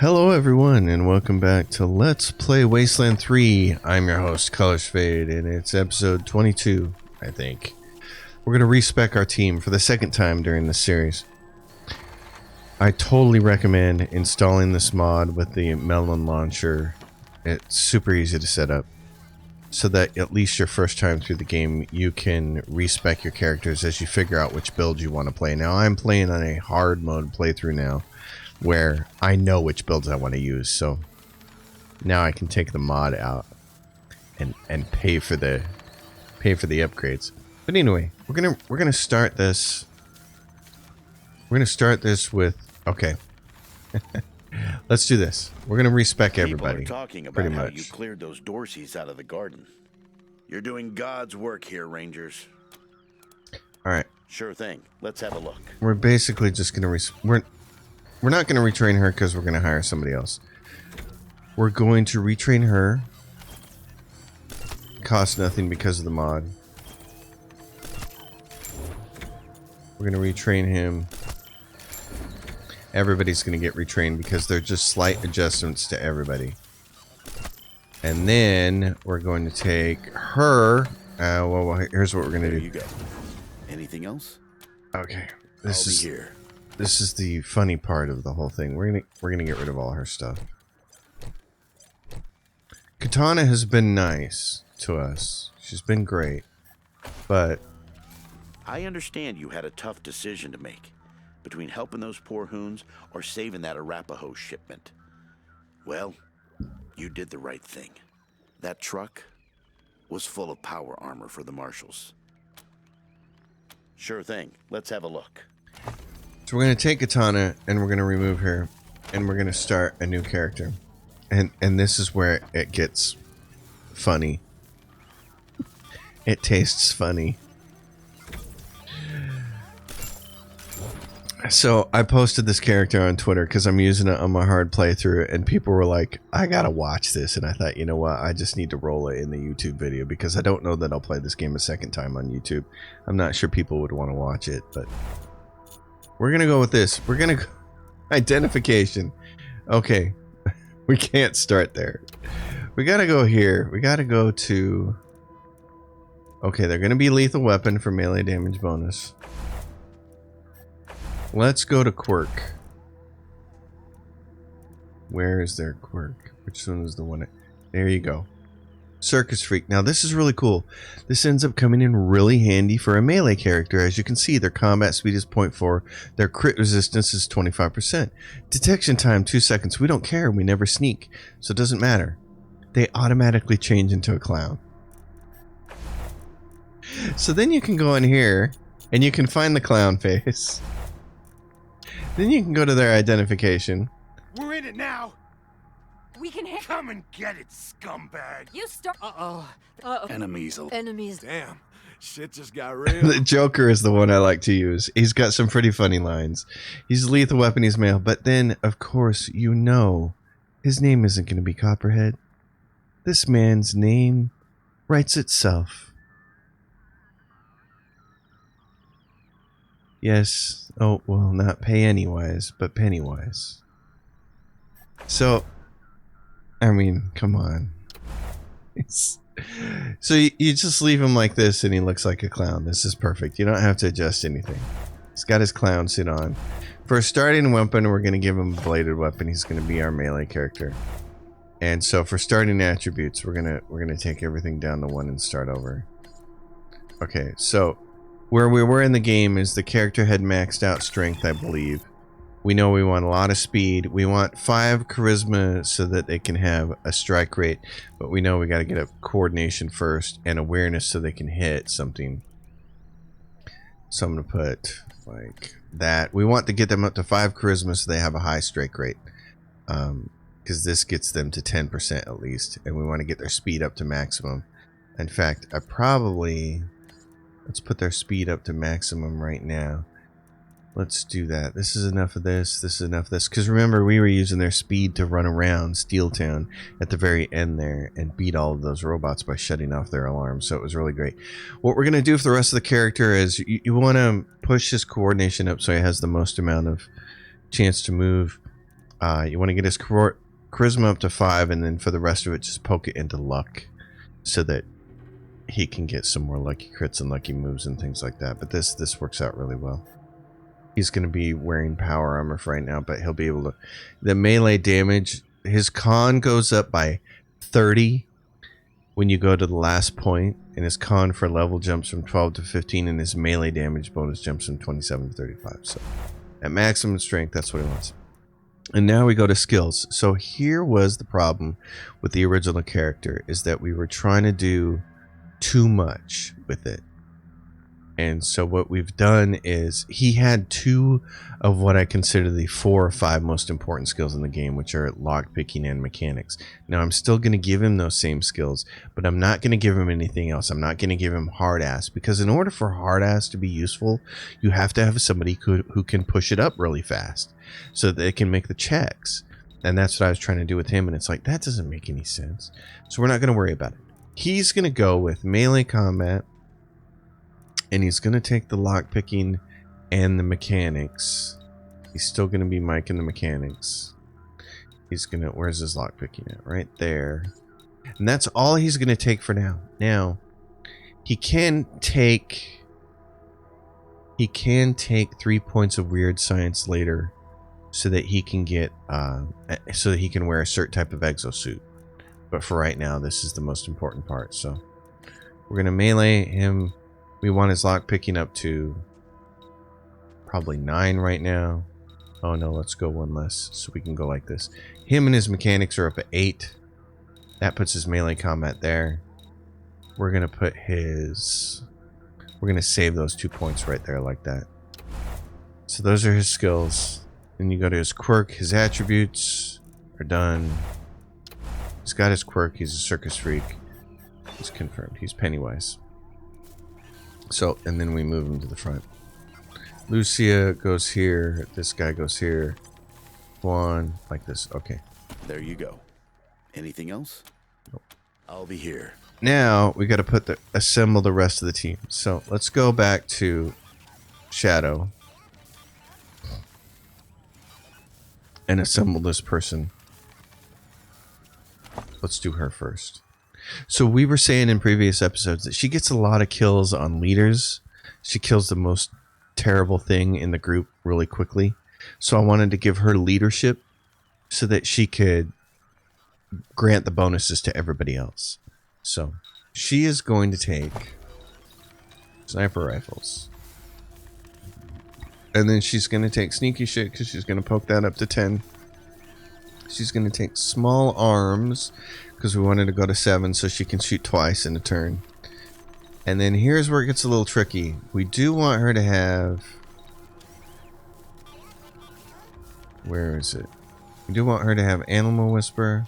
Hello everyone and welcome back to Let's Play Wasteland 3. I'm your host, Colors Fade, and it's episode 22, I think. We're going to respec our team for the second time during this series. I totally recommend installing this mod with the Melon Launcher. It's super easy to set up, so that at least your first time through the game you can respec your characters as you figure out which build you want to play. Now I'm playing on a hard mode playthrough now, where I know which builds I want to use, so now I can take the mod out and pay for the upgrades. But anyway, we're gonna start this. We're gonna start this with okay. Let's do this. We're gonna respec everybody. People are talking about pretty how much. you cleared those Dorseys out of the garden. You're doing God's work here, Rangers. All right. Sure thing. Let's have a look. We're basically just gonna we're not going to retrain her because we're going to hire somebody else. We're going to retrain her. Cost nothing because of the mod. We're going to retrain him. Everybody's going to get retrained because they're just slight adjustments to everybody. And then we're going to take her. Well, here's what we're going to do. There you go. Anything else? Okay. I'll be here. This is the funny part of the whole thing. We're gonna get rid of all her stuff. Katana has been nice to us. She's been great. But I understand you had a tough decision to make between helping those poor hoons or saving that Arapaho shipment. Well, you did the right thing. That truck was full of power armor for the marshals. Sure thing. Let's have a look. so we're gonna take Katana and we're gonna remove her and we're gonna start a new character. And this is where it gets funny. It tastes funny. So I posted this character on Twitter because I'm using it on my hard playthrough, and people were like, I gotta watch this. And I thought, you know what, I just need to roll it in the YouTube video because I don't know that I'll play this game a second time on YouTube. I'm not sure people would want to watch it, but we're gonna go with this. We're gonna go identification. Okay. We can't start there. We gotta go here. We gotta go to... Okay, they're gonna be lethal weapon for melee damage bonus. Let's go to quirk. Where is their quirk? Which one is the one? There you go. Circus Freak. Now this is really cool. This ends up coming in really handy for a melee character. As you can see, their combat speed is 0.4. Their crit resistance is 25%. Detection time 2 seconds. We don't care. We never sneak. So it doesn't matter. They automatically change into a clown. So then you can go in here and you can find the clown face. Then you can go to their identification. We're in it now. We can hit. Come and get it, scumbag. You start. Enemies. Enemies. Damn, shit just got real. The Joker is the one I like to use. He's got some pretty funny lines. He's a lethal weapon, he's male. But then, of course, you know, his name isn't going to be Copperhead. This man's name writes itself. Yes. Oh, well, not Pennywise, but Pennywise. So, I mean, come on. So you just leave him like this and he looks like a clown. This is perfect. You don't have to adjust anything. He's got his clown suit on. For a starting weapon, we're going to give him a bladed weapon. He's going to be our melee character. And so for starting attributes, we're gonna take everything down to 1 and start over. Okay, so where we were in the game is the character had maxed out strength, I believe. We know we want a lot of speed. We want 5 charisma so that they can have a strike rate. But we know we got to get up coordination first and awareness so they can hit something. So I'm going to put like that. We want to get them up to 5 charisma so they have a high strike rate. Because this gets them to 10% at least. And we want to get their speed up to maximum. In fact, let's put their speed up to maximum right now. Let's do that. This is enough of this. This is enough of this. Because remember, we were using their speed to run around Steel Town at the very end there and beat all of those robots by shutting off their alarms. So it was really great. What we're going to do for the rest of the character is you want to push his coordination up so he has the most amount of chance to move. You want to get his charisma up to 5, and then for the rest of it, just poke it into luck so that he can get some more lucky crits and lucky moves and things like that. But this works out really well. He's going to be wearing power armor for right now, but he'll be able to... The melee damage, his con goes up by 30 when you go to the last point, and his con for level jumps from 12 to 15, and his melee damage bonus jumps from 27 to 35. So at maximum strength, that's what he wants. And now we go to skills. So here was the problem with the original character, is that we were trying to do too much with it. And so what we've done is he had 2 of what I consider the 4 or 5 most important skills in the game, which are lockpicking and mechanics. Now I'm still going to give him those same skills, but I'm not going to give him anything else. I'm not going to give him hard ass, because in order for hard ass to be useful, you have to have somebody who can push it up really fast so that they can make the checks. And that's what I was trying to do with him, and it's like, that doesn't make any sense. So we're not going to worry about it. He's going to go with melee combat, and he's going to take the lockpicking and the mechanics. He's still going to be miking the mechanics. He's going to... Where's his lockpicking at? Right there. And that's all he's going to take for now. Now, he can take 3 points of weird science later so that he can get... so that he can wear a certain type of exosuit. But for right now, this is the most important part. So we're going to melee him. We want his lock picking up to probably 9 right now. Oh no, let's go 1 less so we can go like this. Him and his mechanics are up at 8. That puts his melee combat there. We're going to put his... We're going to save those 2 points right there like that. So those are his skills. Then you go to his quirk. His attributes are done. He's got his quirk. He's a circus freak. He's confirmed. He's Pennywise. So, and then we move him to the front. Lucia goes here. This guy goes here. Juan, like this. Okay. There you go. Anything else? Nope. I'll be here. Now we got to assemble the rest of the team. So let's go back to Shadow and assemble this person. Let's do her first. So we were saying in previous episodes that she gets a lot of kills on leaders. She kills the most terrible thing in the group really quickly. So I wanted to give her leadership so that she could grant the bonuses to everybody else. So she is going to take sniper rifles. And then she's going to take sneaky shit because she's going to poke that up to 10. She's going to take small arms because we wanted to go to 7 so she can shoot twice in a turn. And then here's where it gets a little tricky. We do want her to have... Where is it? We do want her to have Animal Whisper.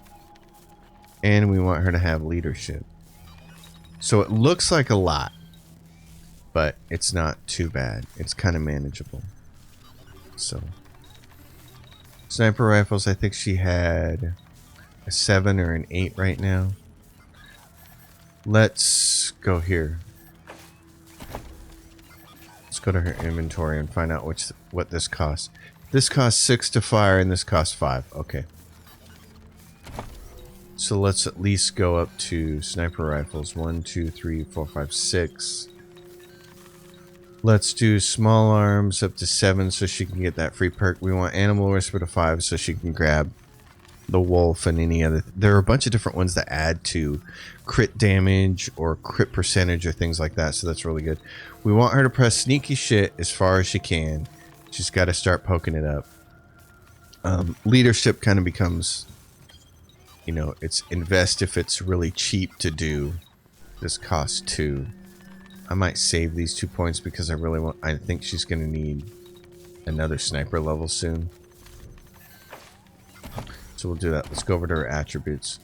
And we want her to have Leadership. So it looks like a lot. But it's not too bad. It's kind of manageable. So... Sniper rifles, I think she had a 7 or an 8 right now. Let's go here. Let's go to her inventory and find out what this costs. This costs 6 to fire and this costs 5. Okay. So let's at least go up to sniper rifles. 1, 2, 3, 4, 5, 6. Let's do small arms up to 7 so she can get that free perk. We want Animal Whisper to 5 so she can grab the wolf and any other. There are a bunch of different ones that add to crit damage or crit percentage or things like that, so that's really good. We want her to press sneaky shit as far as she can. She's got to start poking it up. Leadership kind of becomes, you know, it's invest if it's really cheap to do. This costs 2. I might save these 2 points because I think she's going to need another sniper level soon. So we'll do that. Let's go over to her attributes.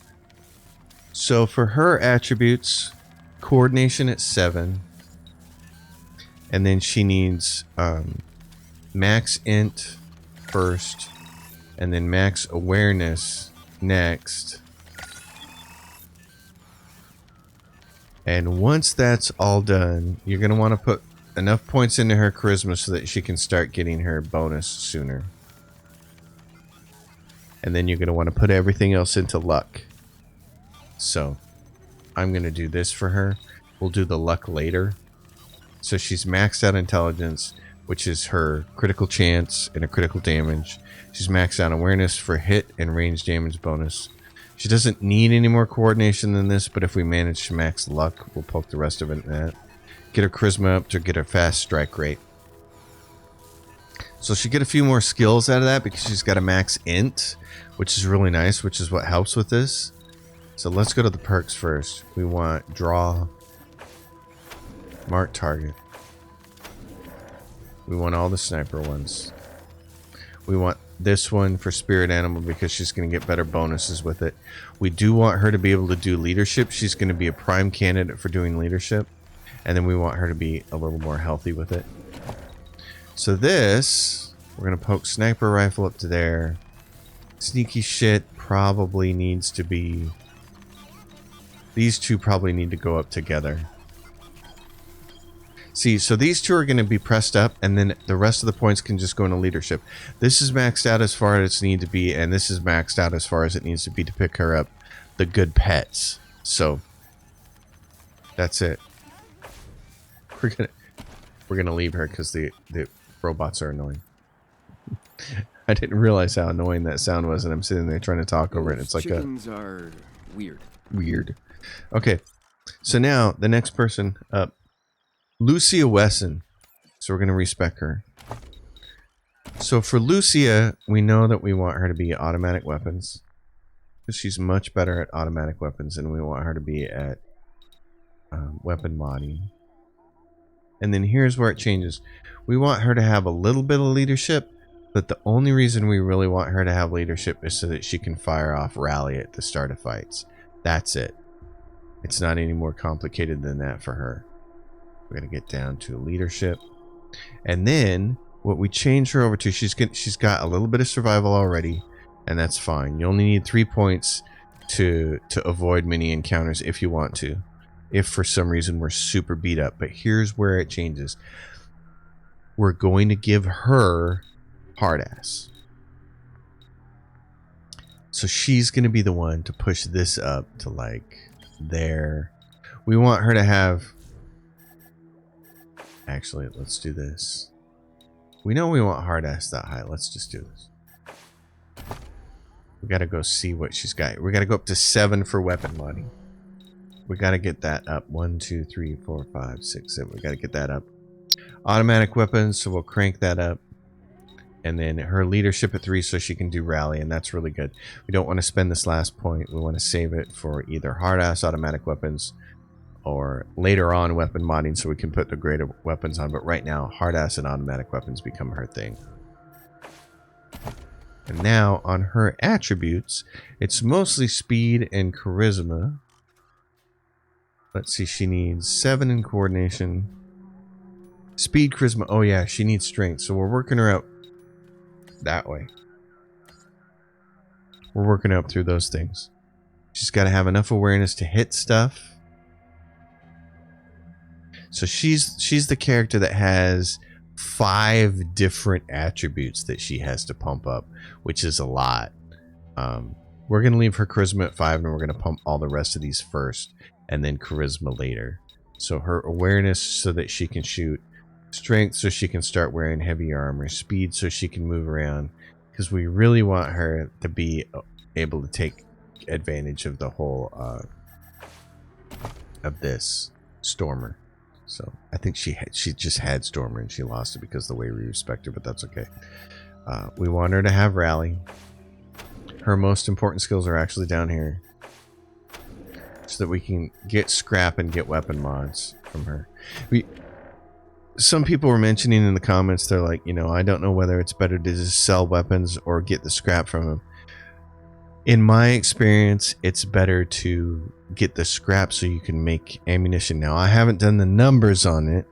So for her attributes, coordination at 7. And then she needs max int first. And then max awareness next. And once that's all done, you're going to want to put enough points into her charisma so that she can start getting her bonus sooner. And then you're going to want to put everything else into luck. So I'm going to do this for her. We'll do the luck later. So she's maxed out intelligence, which is her critical chance and a critical damage. She's maxed out awareness for hit and range damage bonus. She doesn't need any more coordination than this, but if we manage to max luck, we'll poke the rest of it in that. Get her charisma up to get her fast strike rate. So she'll get a few more skills out of that because she's got a max int, which is really nice, which is what helps with this. So let's go to the perks first. We want draw, mark target. We want all the sniper ones. We want this one for spirit animal because she's going to get better bonuses with it. We do want her to be able to do leadership. She's going to be a prime candidate for doing leadership. And then we want her to be a little more healthy with it. So this, we're going to poke sniper rifle up to there. Sneaky shit probably needs to be... These two probably need to go up together. See, so these two are going to be pressed up, and then the rest of the points can just go into leadership. This is maxed out as far as it needs to be, and this is maxed out as far as it needs to be to pick her up the good pets. So that's it. We're gonna leave her because the robots are annoying. I didn't realize how annoying that sound was, and I'm sitting there trying to talk over it. And it's like chickens are weird. Weird. Okay, so now the next person up, Lucia Wesson. So we're gonna respec her. So for Lucia, we know that we want her to be automatic weapons because she's much better at automatic weapons, and we want her to be at weapon modding. And then here's where it changes. We want her to have a little bit of leadership, but the only reason we really want her to have leadership is so that she can fire off rally at the start of fights. That's it. It's not any more complicated than that for her. We're going to get down to leadership. And then what we change her over to, she's got a little bit of survival already, and that's fine. You only need 3 points to avoid mini encounters if you want to. If for some reason we're super beat up. But here's where it changes. We're going to give her hard ass. So she's going to be the one to push this up to like there. We want her to have... Actually, let's do this. We know we want hard ass that high. Let's just do this. We got to go see what she's got. We got to go up to 7 for weapon modding. We got to get that up. 1, 2, 3, 4, 5, 6, 7. We got to get that up. Automatic weapons, so we'll crank that up. And then her leadership at 3 so she can do rally, and that's really good. We don't want to spend this last point. We want to save it for either hard-ass automatic weapons or later on weapon modding so we can put the greater weapons on. But right now, hard-ass and automatic weapons become her thing. And now, on her attributes, it's mostly speed and charisma. Let's see, she needs 7 in coordination. Speed, charisma. Oh yeah, she needs strength. So we're working her out that way. We're working up through those things. She's got to have enough awareness to hit stuff. So she's the character that has 5 different attributes that she has to pump up, which is a lot. We're going to leave her charisma at 5, and we're going to pump all the rest of these first, and then charisma later. So her awareness so that she can shoot, strength so she can start wearing heavy armor, speed so she can move around, because we really want her to be able to take advantage of the whole of this Stormer. So I think she just had Stormer and she lost it because of the way we respect her, but that's okay. We want her to have rally. Her most important skills are actually down here, so that we can get scrap and get weapon mods from her. Some people were mentioning in the comments, they're like, you know, I don't know whether it's better to just sell weapons or get the scrap from them. In my experience, it's better to get the scrap so you can make ammunition. Now, I haven't done the numbers on it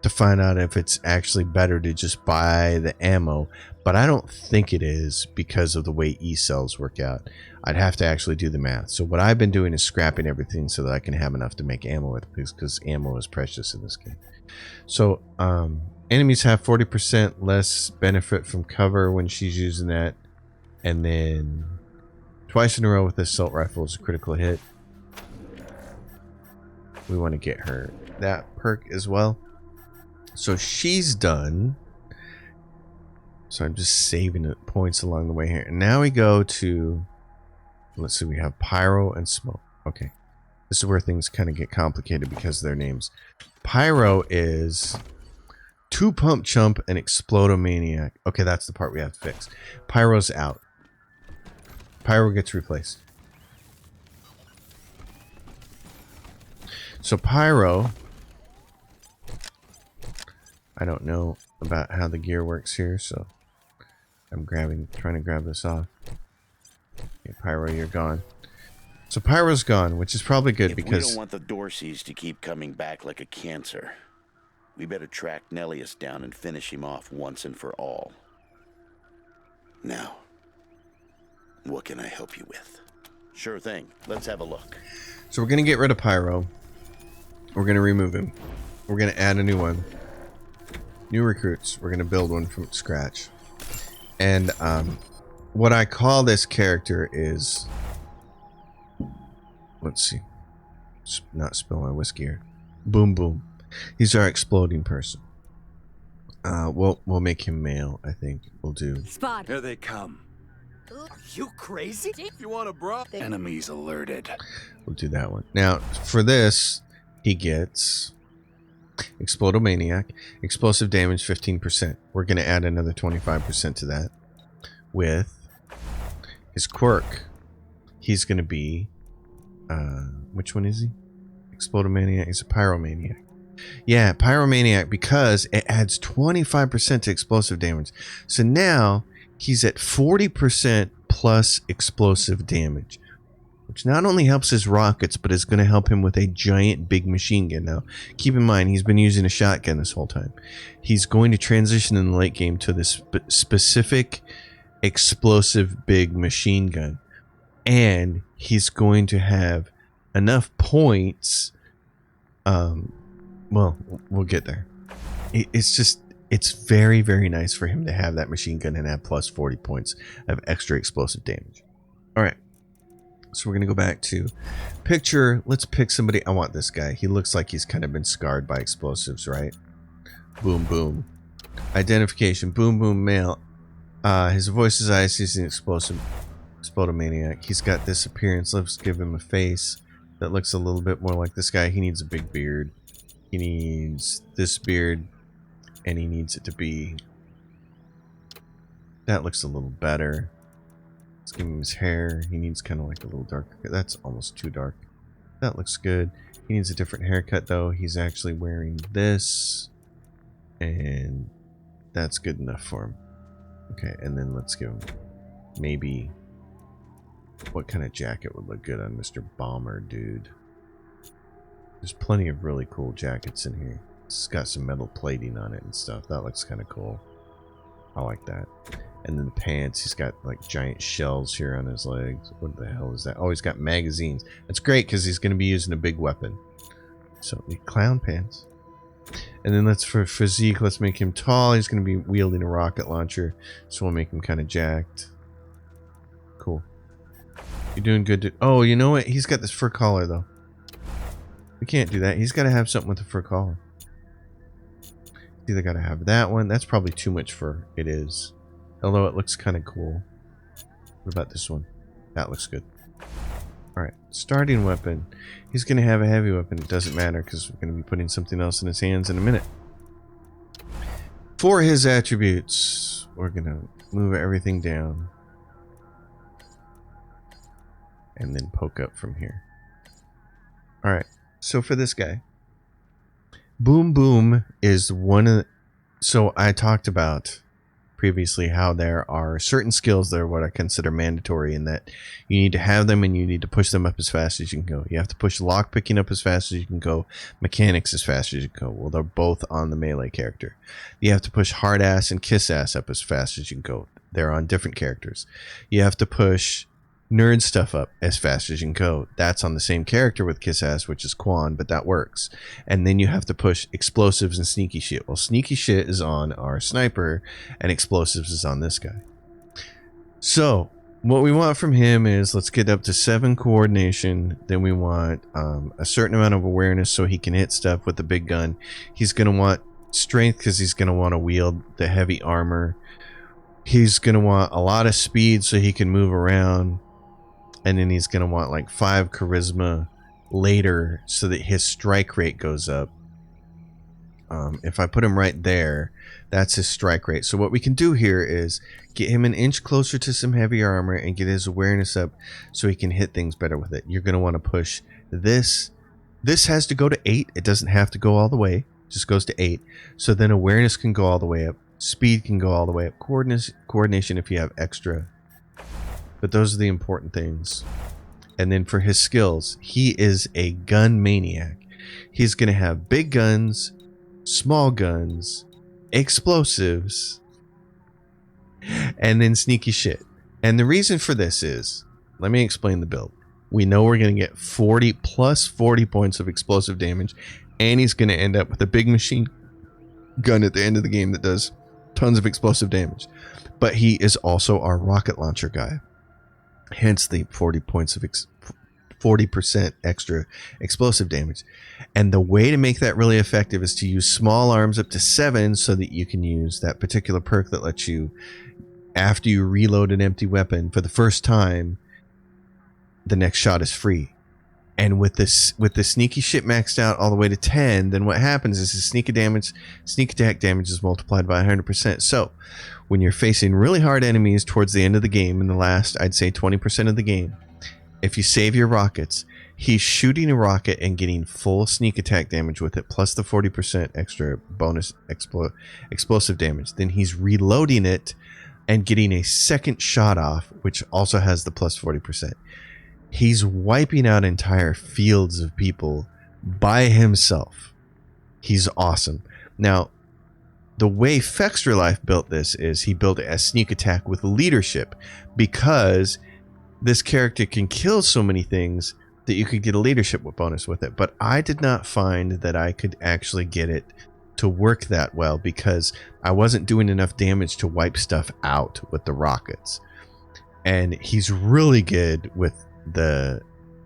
to find out if it's actually better to just buy the ammo, but I don't think it is because of the way e-cells work out. I'd have to actually do the math. So what I've been doing is scrapping everything so that I can have enough to make ammo with, because ammo is precious in this game. So enemies have 40% less benefit from cover when she's using that. And then twice in a row with the assault rifle is a critical hit. We want to get her that perk as well. So she's done. So I'm just saving it points along the way here. And now we go to, let's see, we have Pyro and Smoke. Okay. This is where things kind of get complicated because of their names. Pyro is 2 Pump Chump and Explodomaniac. Okay, that's the part we have to fix. Pyro's out. Pyro gets replaced. So Pyro, I don't know about how the gear works here, so I'm trying to grab this off. Okay, Pyro, you're gone. So Pyro's gone, which is probably good because we don't want the Dorseys to keep coming back like a cancer, we better track Nellius down and finish him off once and for all. Now, what can I help you with? Sure thing. Let's have a look. So we're going to get rid of Pyro. We're going to remove him. We're going to add a new one. New recruits. We're going to build one from scratch. And what I call this character is... Let's see. Not spill my whiskey here. Boom Boom. He's our exploding person. We'll make him male, I think. We'll do. Spot. Here they come. You crazy? You want a bro? Enemies alerted. We'll do that one. Now, for this, he gets Explodomaniac, explosive damage 15%. We're going to add another 25% to that. With his quirk, he's going to be... which one is he? Explodomaniac. He's a Pyromaniac. Yeah, Pyromaniac, because it adds 25% to explosive damage. So now he's at 40% plus explosive damage, which not only helps his rockets, but is going to help him with a giant big machine gun. Now, keep in mind, he's been using a shotgun this whole time. He's going to transition in the late game to this specific explosive big machine gun. And he's going to have enough points. Well, we'll get there. It's very, very nice for him to have that machine gun and have plus 40 points of extra explosive damage. All right. So we're going to go back to picture. Let's pick somebody. I want this guy. He looks like he's kind of been scarred by explosives, right? Boom, boom. Identification. Boom, boom, male. His voice is ice. He's an Explodomaniac. He's got this appearance. Let's give him a face that looks a little bit more like this guy. He needs a big beard. He needs this beard, and he needs it to be... That looks a little better. Let's give him his hair. He needs kind of like a little darker. That's almost too dark. That looks good. He needs a different haircut, though. He's actually wearing this, and that's good enough for him. Okay, and then let's give him maybe... What kind of jacket would look good on Mr. Bomber, dude? There's plenty of really cool jackets in here. It's got some metal plating on it and stuff. That looks kind of cool. I like that. And then the pants, he's got like giant shells here on his legs. What the hell is that? Oh, he's got magazines. That's great because he's going to be using a big weapon. So, the clown pants. And then for physique, let's make him tall. He's going to be wielding a rocket launcher. So we'll make him kind of jacked. Cool. You're doing good. Oh, you know what? He's got this fur collar, though. We can't do that. He's got to have something with a fur collar. Either got to have that one. That's probably too much fur. It is. Although it looks kind of cool. What about this one? That looks good. Alright. Starting weapon. He's going to have a heavy weapon. It doesn't matter because we're going to be putting something else in his hands in a minute. For his attributes, we're going to move everything down. And then poke up from here. Alright. So for this guy, Boom Boom is one of the, so I talked about previously how there are certain skills that are what I consider mandatory in that you need to have them and you need to push them up as fast as you can go. You have to push lock picking up as fast as you can go, mechanics as fast as you can go. Well, they're both on the melee character. You have to push hard ass and kiss ass up as fast as you can go. They're on different characters. You have to push nerd stuff up as fast as you can go. That's on the same character with Kiss Ass, which is Quan, but that works. And then you have to push explosives and sneaky shit. Well, sneaky shit is on our sniper, and explosives is on this guy. So what we want from him is, let's get up to 7 coordination. Then we want a certain amount of awareness so he can hit stuff with the big gun. He's going to want strength because he's going to want to wield the heavy armor. He's going to want a lot of speed so he can move around. And then he's going to want like 5 charisma later so that his strike rate goes up. If I put him right there, that's his strike rate. So what we can do here is get him an inch closer to some heavy armor and get his awareness up so he can hit things better with it. You're going to want to push this. This has to go to 8. It doesn't have to go all the way. It just goes to 8. So then awareness can go all the way up. Speed can go all the way up. Coordination if you have extra. But those are the important things. And then for his skills, he is a gun maniac. He's going to have big guns, small guns, explosives, and then sneaky shit. And the reason for this is, let me explain the build. We know we're going to get 40 plus 40 points of explosive damage, and he's going to end up with a big machine gun at the end of the game that does tons of explosive damage. But he is also our rocket launcher guy. Hence the 40 points of 40% extra explosive damage. And the way to make that really effective is to use small arms up to 7 so that you can use that particular perk that lets you, after you reload an empty weapon for the first time, the next shot is free. And with the sneaky shit maxed out all the way to 10, then what happens is his sneak attack damage is multiplied by 100%. So when you're facing really hard enemies towards the end of the game, in the last, I'd say 20% of the game, if you save your rockets, he's shooting a rocket and getting full sneak attack damage with it, plus the 40% extra bonus explosive damage. Then he's reloading it and getting a second shot off, which also has the plus 40%. He's wiping out entire fields of people by himself. He's awesome. Now, the way Fextra Life built this is he built it as sneak attack with leadership, because this character can kill so many things that you could get a leadership bonus with it. But I did not find that I could actually get it to work that well, because I wasn't doing enough damage to wipe stuff out with the rockets. And he's really good with the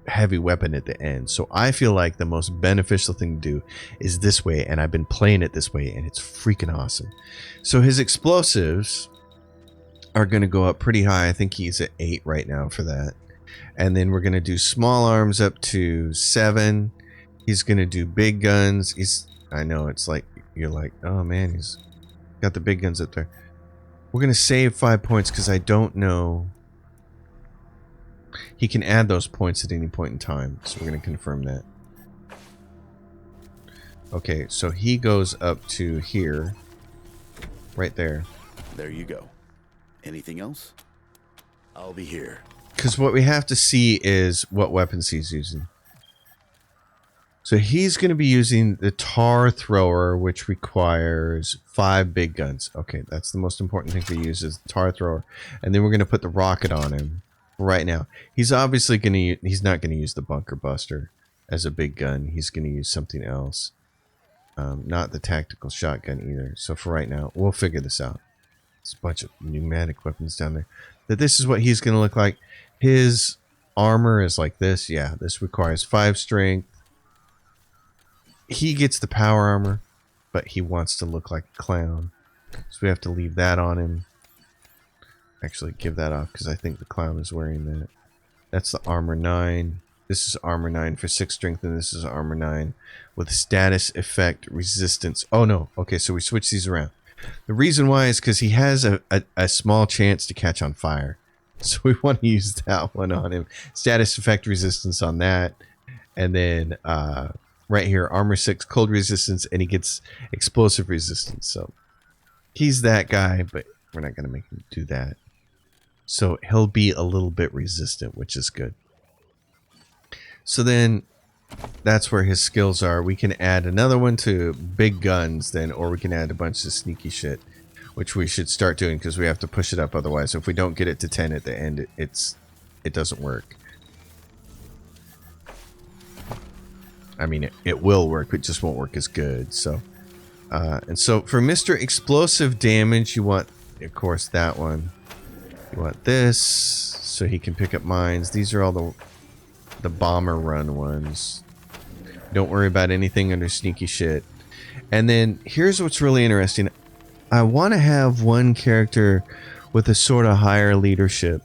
heavy weapon at the end. So I feel like the most beneficial thing to do is this way, and I've been playing it this way, and it's freaking awesome. So his explosives are going to go up pretty high. I think he's at 8 right now for that. And then we're going to do small arms up to 7. He's going to do big guns. I know it's like, you're like, oh man, he's got the big guns up there. We're going to save 5 points because I don't know. He can add those points at any point in time. So we're going to confirm that. Okay, so he goes up to here. Right there. There you go. Anything else? I'll be here. Because what we have to see is what weapons he's using. So he's going to be using the tar thrower, which requires 5 big guns. Okay, that's the most important thing to use, is the tar thrower. And then we're going to put the rocket on him right now. He's obviously going to, he's not going to use the bunker buster as a big gun. He's going to use something else. Not the tactical shotgun either. So for right now, we'll figure this out. There's a bunch of pneumatic weapons down there. That this is what he's going to look like. His armor is like this. Yeah, this requires 5 strength. He gets the power armor, but he wants to look like a clown. So we have to leave that on him. Actually, give that off because I think the clown is wearing that. That's the armor 9. This is armor 9 for 6 strength, and this is armor 9 with status effect resistance. Oh no. Okay, so we switch these around. The reason why is because he has a small chance to catch on fire. So we want to use that one on him. Status effect resistance on that. And then right here, armor 6, cold resistance, and he gets explosive resistance. So he's that guy, but we're not going to make him do that. So he'll be a little bit resistant, which is good. So then that's where his skills are. We can add another one to big guns then, or we can add a bunch of sneaky shit, which we should start doing because we have to push it up otherwise. If we don't get it to 10 at the end, it doesn't work. I mean, it will work, it just won't work as good. So, and so for Mr. Explosive Damage, you want, of course, that one. You want this so he can pick up mines. These are all the bomber run ones. Don't worry about anything under sneaky shit. And then here's what's really interesting. I want to have one character with a sort of higher leadership,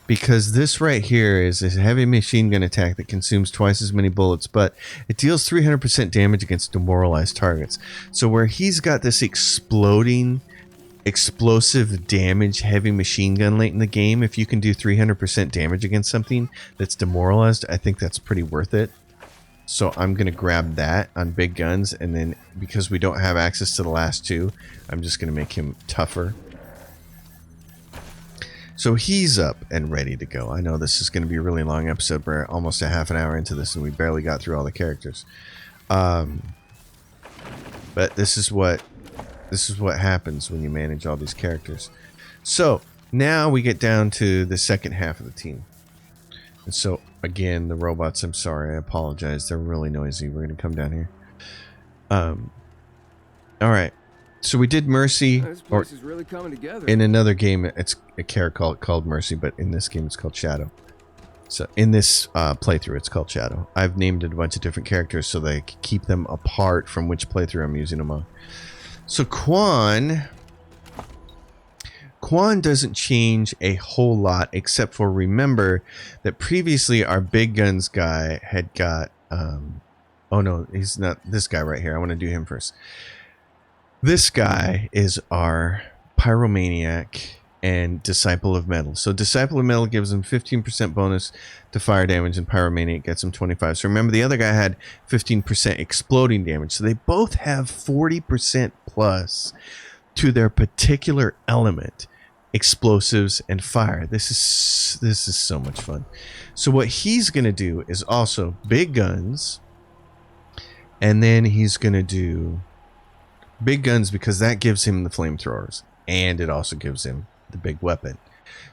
because this right here is a heavy machine gun attack that consumes twice as many bullets, but it deals 300% damage against demoralized targets. So where he's got this exploding explosive damage heavy machine gun late in the game, if you can do 300% damage against something that's demoralized, I think that's pretty worth it. So I'm going to grab that on big guns, and then because we don't have access to the last two, I'm just going to make him tougher. So he's up and ready to go. I know this is going to be a really long episode. We're almost a half an hour into this, and we barely got through all the characters. But this is what happens when you manage all these characters. So now we get down to the second half of the team. And so again, the robots, I'm sorry, I apologize. They're really noisy. We're going to come down here. All right. So we did Mercy, This place is really coming together. in another game, it's a character called Mercy, but in this game, it's called Shadow. So in this playthrough, it's called Shadow. I've named it a bunch of different characters so they keep them apart from which playthrough I'm using them on. So Quan doesn't change a whole lot, except for remember that previously our big guns guy had got, oh no, he's not this guy right here. I want to do him first. This guy is our Pyromaniac and Disciple of Metal. So Disciple of Metal gives him 15% bonus to fire damage, and Pyromaniac gets him 25. So remember, the other guy had 15% exploding damage. So they both have 40% plus to their particular element, explosives and fire. This is so much fun. So what he's going to do is also big guns, and then he's going to do big guns because that gives him the flamethrowers, and it also gives him the big weapon.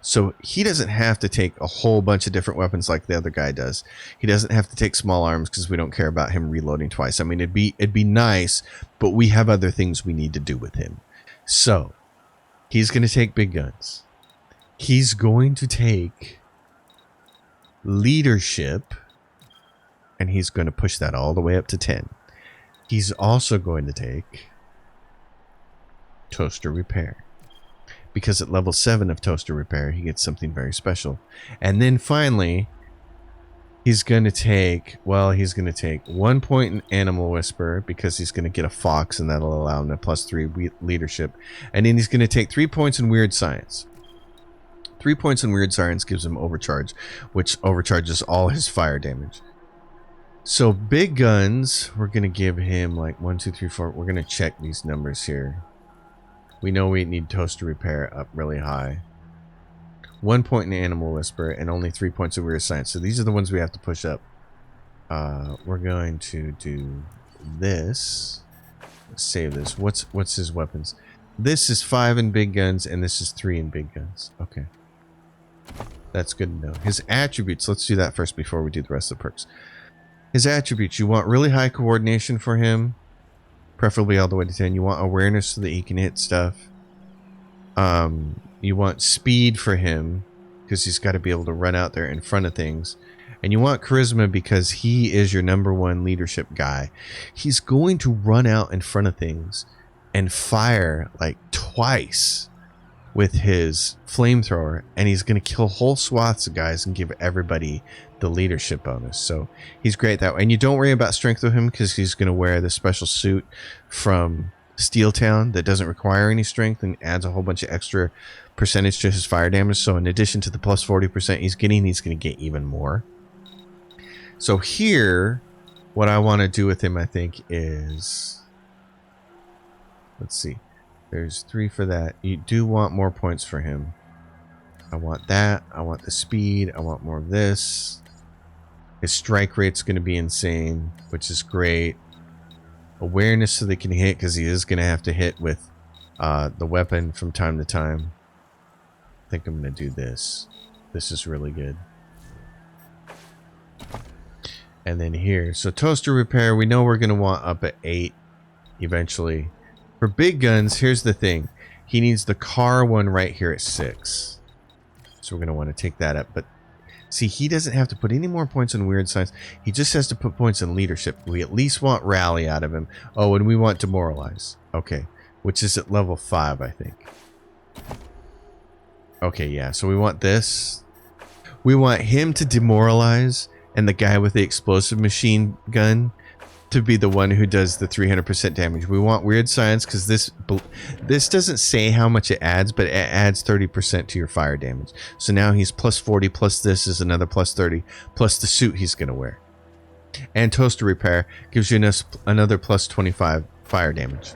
So he doesn't have to take a whole bunch of different weapons like the other guy does. He doesn't have to take small arms because we don't care about him reloading twice. I mean, it'd be nice, but we have other things we need to do with him. So he's going to take big guns. He's going to take leadership, and he's going to push that all the way up to 10. He's also going to take Toaster Repair, because at level 7 of Toaster Repair he gets something very special. And then finally he's going to take 1 point in Animal Whisper, because he's going to get a fox, and that'll allow him a +3 leadership. And then he's going to take 3 points in Weird Science. 3 points in Weird Science gives him Overcharge, which overcharges all his fire damage. So big guns, we're going to give him like 1, 2, 3, 4. We're going to check these numbers here. We know we need Toaster Repair up really high. 1 point in Animal Whisper, and only 3 points of Weird Science. So these are the ones we have to push up. We're going to do this. Let's save this. What's his weapons? This is 5 in big guns, and this is 3 in big guns. Okay. That's good to know. His attributes, let's do that first before we do the rest of the perks. His attributes, you want really high coordination for him. Preferably all the way to 10. You want awareness so that he can hit stuff. You want speed for him, because he's got to be able to run out there in front of things. And you want charisma because he is your #1 leadership guy. He's going to run out in front of things and fire like twice with his flamethrower, and he's going to kill whole swaths of guys and give everybody the leadership bonus. So he's great that way. And you don't worry about strength with him, because he's going to wear the special suit from Steel Town that doesn't require any strength and adds a whole bunch of extra percentage to his fire damage. So in addition to the plus 40% he's getting, he's going to get even more. So here, what I want to do with him, I think, is, let's see, there's 3 for that. You do want more points for him. I want that. I want the speed. I want more of this. His strike rate's going to be insane, which is great. Awareness so they can hit, because he is going to have to hit with the weapon from time to time. I think I'm going to do this. This is really good. And then here. So Toaster Repair, we know we're going to want up at 8 eventually. For big guns, here's the thing. He needs the car one right here at 6. So we're going to want to take that up. But see, he doesn't have to put any more points on weird science. He just has to put points in leadership. We at least want rally out of him. Oh, and we want demoralize. Okay. Which is at level 5, I think. Okay, yeah. So we want this. We want him to demoralize and the guy with the explosive machine gun to be the one who does the 300% damage. We want weird science because this doesn't say how much it adds, but it adds 30% to your fire damage. So now he's plus 40, plus this is another plus 30, plus the suit he's going to wear. And toaster repair gives you another plus 25 fire damage.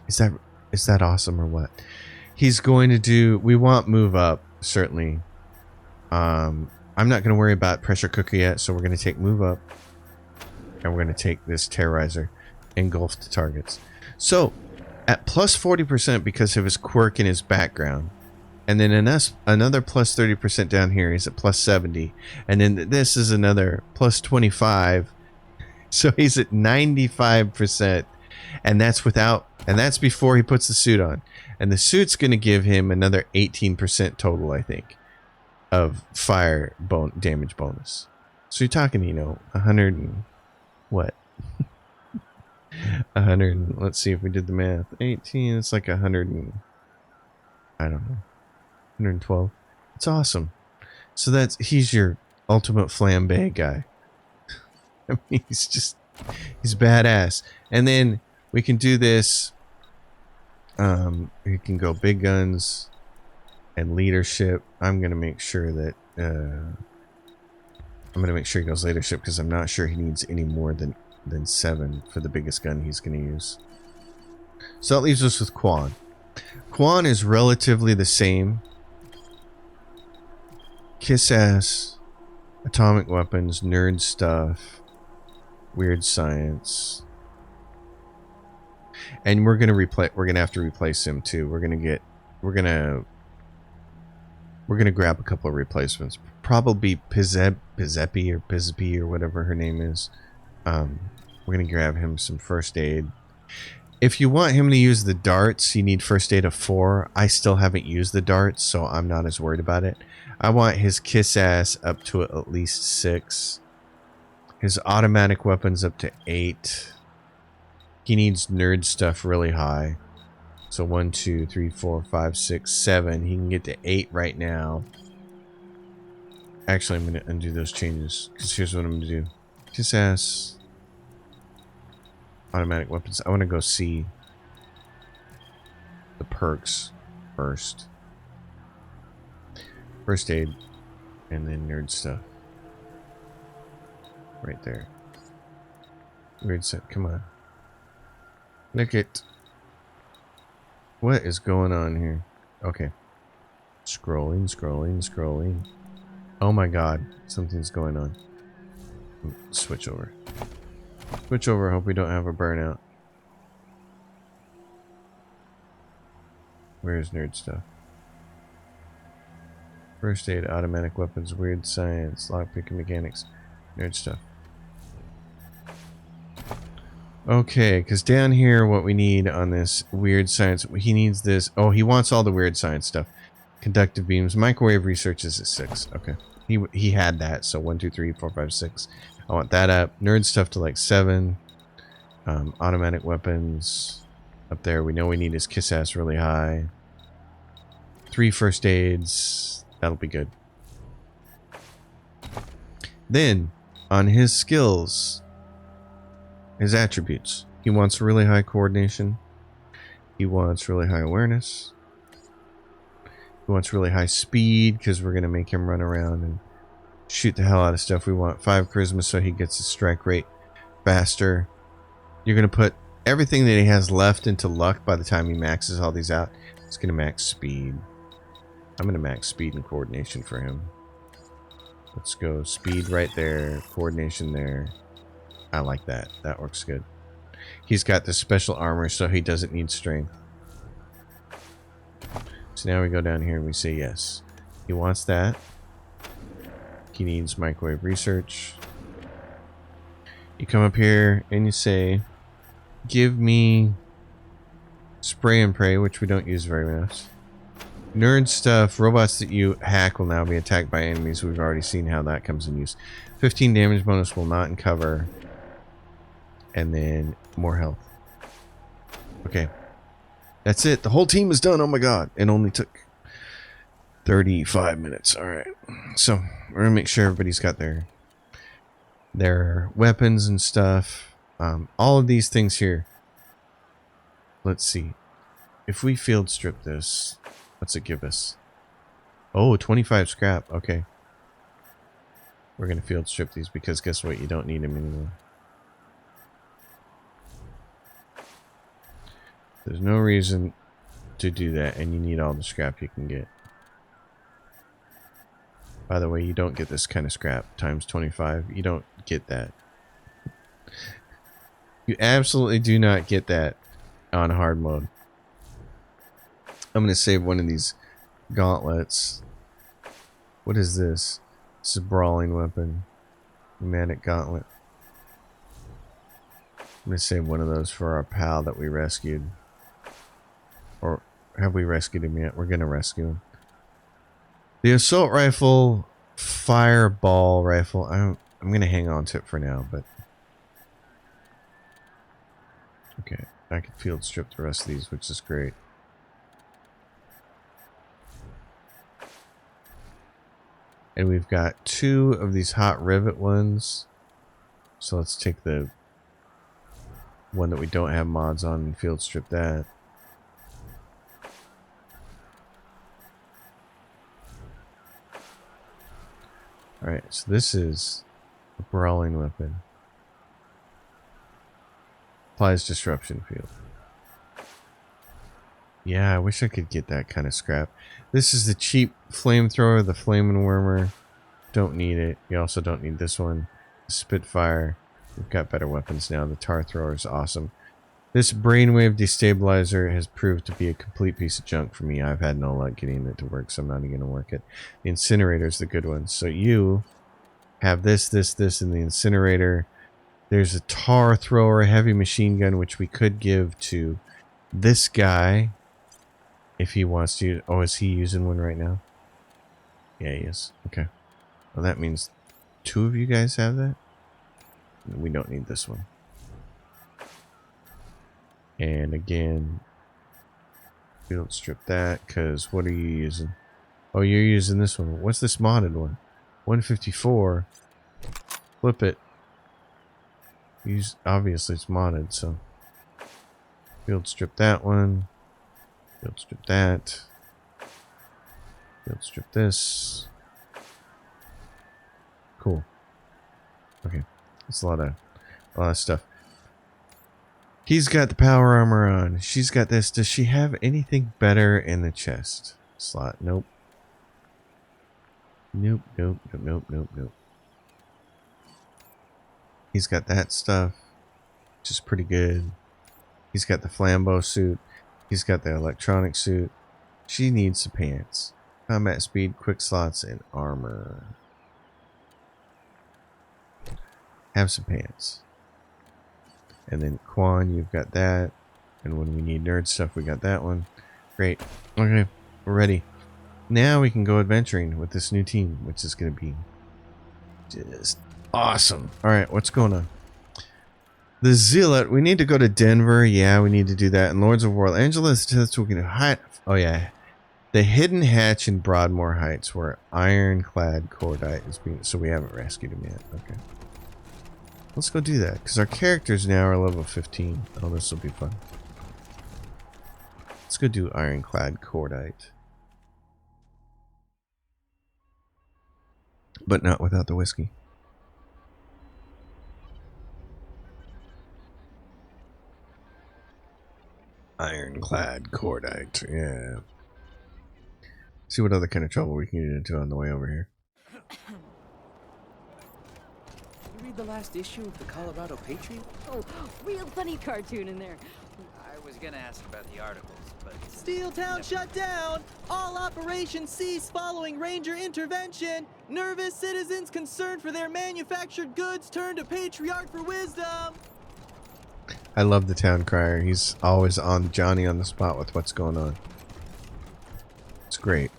Is that awesome or what? He's going to do, we want move up, certainly. I'm not going to worry about pressure cooker yet, so we're going to take move up. And we're going to take this terrorizer, engulf the targets. So, at plus 40% because of his quirk in his background. And then another plus 30% down here. He's at plus 70. And then this is another plus 25. So he's at 95%. And that's before he puts the suit on. And the suit's going to give him another 18% total, I think, of fire damage bonus. So you're talking, 100 and... What? 100. Let's see if we did the math. 18. It's like 100 and I don't know. 112. It's awesome. So he's your ultimate flambe guy. I mean, he's badass. And then we can do this. We can go big guns and leadership. I'm gonna make sure that. I'm going to make sure he goes leadership because I'm not sure he needs any more than 7 for the biggest gun he's going to use. So that leaves us with Quan. Quan is relatively the same. Kiss ass, atomic weapons, nerd stuff, weird science. And we're going to have to replace him too. We're going to grab a couple of replacements. Probably Pizepi or whatever her name is. We're going to grab him some first aid. If you want him to use the darts, you need first aid of 4. I still haven't used the darts, so I'm not as worried about it. I want his kiss ass up to at least 6. His automatic weapons up to 8. He needs nerd stuff really high. So 1, 2, 3, 4, 5, 6, 7. He can get to 8 right now. Actually, I'm going to undo those changes. Because here's what I'm going to do. Kiss ass. Automatic weapons. I want to go see the perks first. First aid. And then nerd stuff. Right there. Weird set. Come on. Look at... What is going on here? Okay. Scrolling. Oh my god. Something's going on. Switch over. Hope we don't have a burnout. Where's nerd stuff? First aid, automatic weapons, weird science, lockpicking mechanics, nerd stuff. Okay, because down here what we need on this weird science, he needs this. Oh, he wants all the weird science stuff. Conductive beams, microwave research is at 6. Okay, he had that, so 1, 2, 3, 4, 5, 6. I want that up. Nerd stuff to like 7. Automatic weapons up there. We know we need his kiss ass really high. 3 first aids. That'll be good. Then on his skills, his attributes. He wants really high coordination. He wants really high awareness. He wants really high speed because we're going to make him run around and shoot the hell out of stuff. We want 5 charisma so he gets his strike rate faster. You're going to put everything that he has left into luck by the time he maxes all these out. It's going to max speed. I'm going to max speed and coordination for him. Let's go speed right there, coordination there. I like that. That works good. He's got the special armor, so he doesn't need strength. So now we go down here and we say yes. He wants that. He needs microwave research. You come up here and you say, give me spray and pray, which we don't use very much. Nerd stuff. Robots that you hack will now be attacked by enemies. We've already seen how that comes in use. 15 damage bonus will not uncover. And then more health. Okay. That's it. The whole team is done. Oh my god. It only took 35 minutes. Alright. So, we're going to make sure everybody's got their weapons and stuff. All of these things here. Let's see. If we field strip this, what's it give us? Oh, 25 scrap. Okay. We're going to field strip these because guess what? You don't need them anymore. There's no reason to do that, and you need all the scrap you can get. By the way, you don't get this kind of scrap times 25. You don't get that. You absolutely do not get that on hard mode. I'm going to save one of these gauntlets. What is this? This is a brawling weapon. Pneumatic gauntlet. I'm going to save one of those for our pal that we rescued. Or have we rescued him yet? We're going to rescue him. The assault rifle, fireball rifle. I'm going to hang on to it for now, but okay, I can field strip the rest of these, which is great. And we've got 2 of these hot rivet ones. So let's take the one that we don't have mods on and field strip that. Alright, so this is a brawling weapon. Applies disruption field. Yeah, I wish I could get that kind of scrap. This is the cheap flamethrower, the flaming wormer. Don't need it. You also don't need this one. The Spitfire. We've got better weapons now. The tar thrower is awesome. This brainwave destabilizer has proved to be a complete piece of junk for me. I've had no luck getting it to work, so I'm not even going to work it. The incinerator is the good one. So you have this, and the incinerator. There's a tar thrower, heavy machine gun, which we could give to this guy if he wants to. Oh, is he using one right now? Yeah, he is. Okay. Well, that means 2 of you guys have that. We don't need this one. And again, we don't strip that because what are you using? Oh, you're using this one. What's this modded one? 154. Flip it. Obviously it's modded, so field strip that one. Field strip that. Field strip this. Cool. Okay, that's a lot of stuff. He's got the power armor on. She's got this. Does she have anything better in the chest slot? Nope. Nope. He's got that stuff, which is pretty good. He's got the flambeau suit. He's got the electronic suit. She needs some pants. Combat speed, quick slots, and armor. Have some pants. And then Quan, you've got that. And when we need nerd stuff, we got that one. Great. Okay, we're ready. Now we can go adventuring with this new team, which is going to be just awesome. Alright, what's going on? The Zealot. We need to go to Denver. Yeah, we need to do that. And Lords of War. Angela's just we can hide. Oh, yeah. The Hidden Hatch in Broadmoor Heights, where Ironclad Cordite is being. So we haven't rescued him yet. Okay. Let's go do that, because our characters now are level 15. Oh, this will be fun. Let's go do Ironclad Cordite. But not without the whiskey. Ironclad Cordite, yeah. See what other kind of trouble we can get into on the way over here. The last issue of the Colorado Patriot? Oh, real funny cartoon in there. I was gonna ask about the articles, but... Steeltown shut down! All operations cease following Ranger intervention! Nervous citizens concerned for their manufactured goods turn to Patriarch for wisdom! I love the town crier. He's always on Johnny on the spot with what's going on. It's great.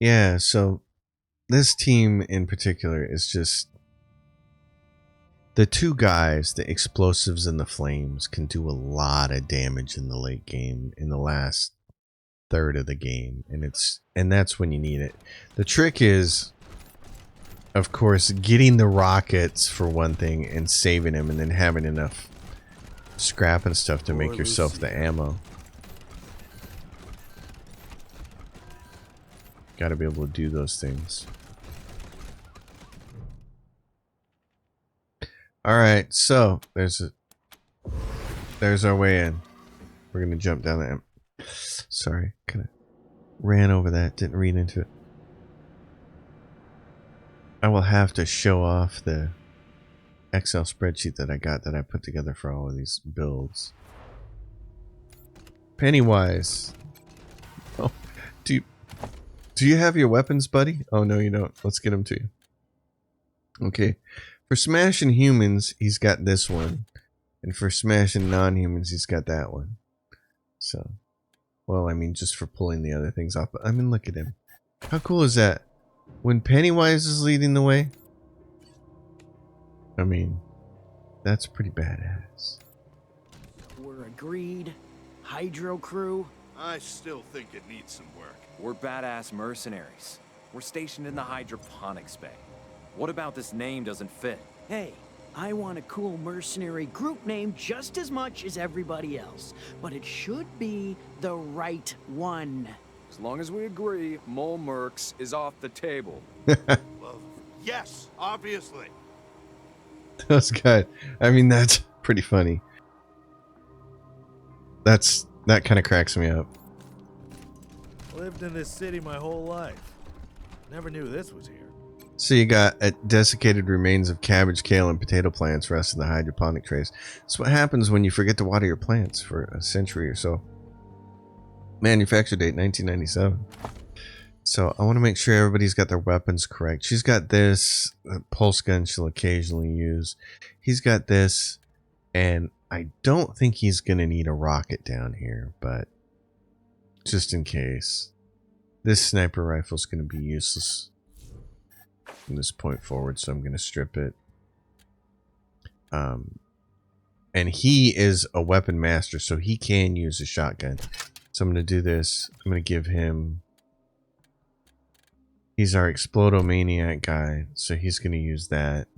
Yeah, so this team in particular is just the two guys, the explosives and the flames, can do a lot of damage in the late game, in the last third of the game, and that's when you need it. The trick is, of course, getting the rockets for one thing and saving them, and then having enough scrap and stuff to make yourself the ammo. Got to be able to do those things. All right, so there's our way in. We're gonna jump down the. Sorry, kind of ran over that. Didn't read into it. I will have to show off the Excel spreadsheet that I got that I put together for all of these builds. Pennywise. Oh, do you have your weapons, buddy? Oh no, you don't. Let's get them to you. Okay. For smashing humans, he's got this one. And for smashing non-humans, he's got that one. So, well, I mean, just for pulling the other things off. But I mean, look at him. How cool is that? When Pennywise is leading the way, I mean, that's pretty badass. We're agreed. Hydro crew. I still think it needs some work. We're badass mercenaries. We're stationed in the hydroponics bay. What about this name doesn't fit? Hey, I want a cool mercenary group name just as much as everybody else. But it should be the right one. As long as we agree, Mole Mercs is off the table. Well, yes, obviously. That's good. I mean, that's pretty funny. That kind of cracks me up. Lived in this city my whole life. Never knew this was here. So you got desiccated remains of cabbage, kale, and potato plants rest in the hydroponic trays. That's what happens when you forget to water your plants for a century or so. Manufacture date 1997. So I want to make sure everybody's got their weapons correct. She's got this pulse gun she'll occasionally use. He's got this, and I don't think he's going to need a rocket down here, but just in case. This sniper rifle is going to be useless from this point forward, so I'm going to strip it. And he is a weapon master, so he can use a shotgun. So I'm going to do this. I'm going to give him... He's our Explodomaniac guy, so he's going to use that.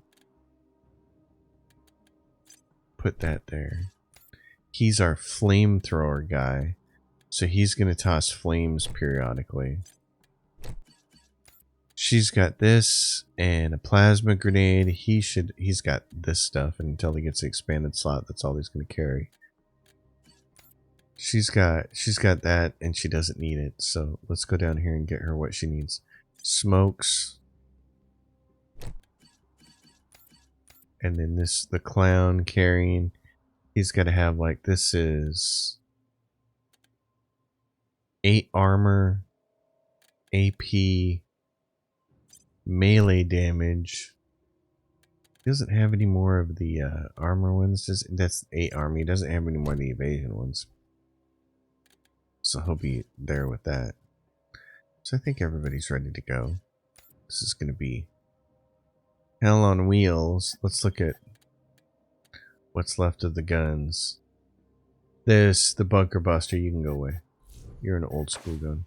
Put that there. He's our flamethrower guy, so he's going to toss flames periodically. She's got this and a plasma grenade. He's got this stuff, and until he gets the expanded slot, that's all he's going to carry. She's got that, and she doesn't need it. So let's go down here and get her what she needs. Smokes. And then the clown carrying. He's got to have, like, this is 8 armor, AP, melee damage. He doesn't have any more of the armor ones. That's 8 armor. He doesn't have any more of the evasion ones. So he'll be there with that. So I think everybody's ready to go. This is going to be hell on wheels. Let's look at what's left of the guns. The bunker buster, you can go away. You're an old school gun.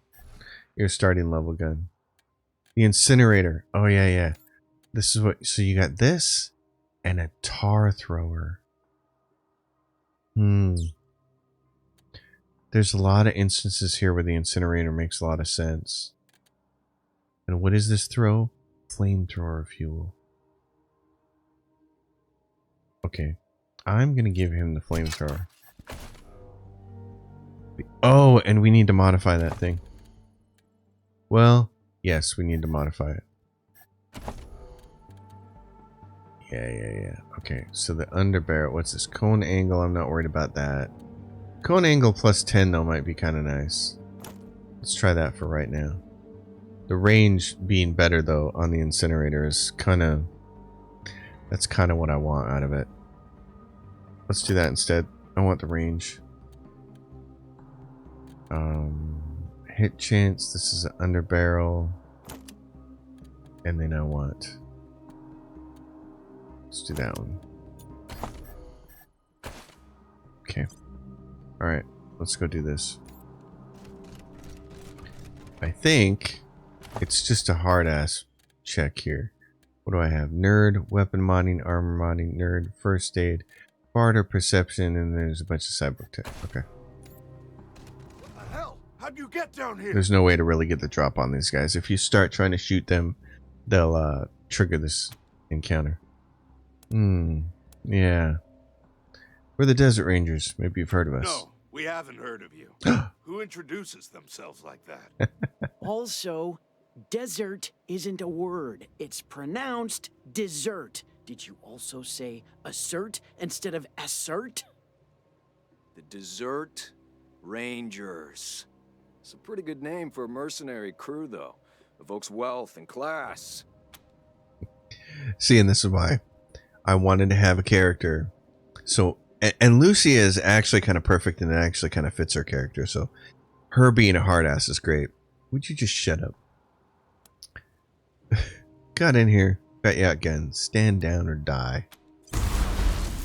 You're a starting level gun. The incinerator. Oh yeah. This is what, so you got this and a tar thrower. There's a lot of instances here where the incinerator makes a lot of sense. And what is this throw? Flamethrower fuel. Okay. I'm going to give him the flamethrower. Oh, and we need to modify that thing. Well, yes, we need to modify it. Yeah. Okay, so the underbarrel, what's this? Cone angle, I'm not worried about that. Cone angle plus 10 though might be kind of nice. Let's try that for right now. The range being better though on the incinerator is that's kind of what I want out of it. Let's do that instead. I want the range. Hit chance. This is an under barrel. And then I want. Let's do that one. Okay. Alright. Let's go do this. I think it's just a hard ass check here. What do I have? Nerd, weapon modding, armor modding, nerd, first aid, barter, perception, and there's a bunch of cyborg tech. Okay. What the hell? How'd you get down here? There's no way to really get the drop on these guys. If you start trying to shoot them, they'll trigger this encounter. Yeah. We're the Desert Rangers. Maybe you've heard of us. No, we haven't heard of you. Who introduces themselves like that? Also, desert isn't a word. It's pronounced dessert. Did you also say assert instead of assert? The Desert Rangers. It's a pretty good name for a mercenary crew, though. Evokes wealth and class. See, and this is why I wanted to have a character. So, and Lucia is actually kind of perfect, and it actually kind of fits her character. So, her being a hard ass is great. Would you just shut up? Got in here. Got you out again. Stand down or die.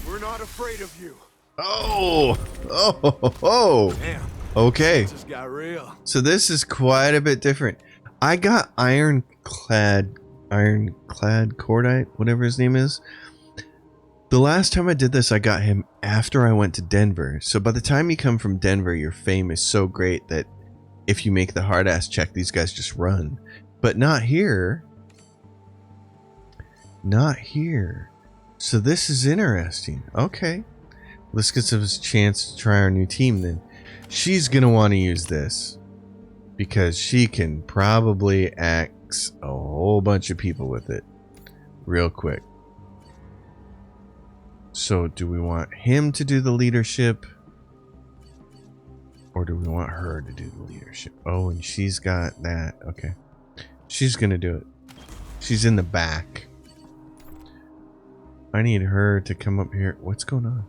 We're not afraid of you. Oh! Oh! Damn. Okay. This just got real. So this is quite a bit different. I got ironclad cordite, whatever his name is. The last time I did this, I got him after I went to Denver. So by the time you come from Denver, your fame is so great that if you make the hard ass check, these guys just run. But not here. Not here. So this is interesting. Okay. Let's get us a chance to try our new team then. She's going to want to use this because she can probably axe a whole bunch of people with it real quick. So do we want him to do the leadership or do we want her to do the leadership? Oh, and she's got that. Okay. She's going to do it. She's in the back. I need her to come up here. What's going on?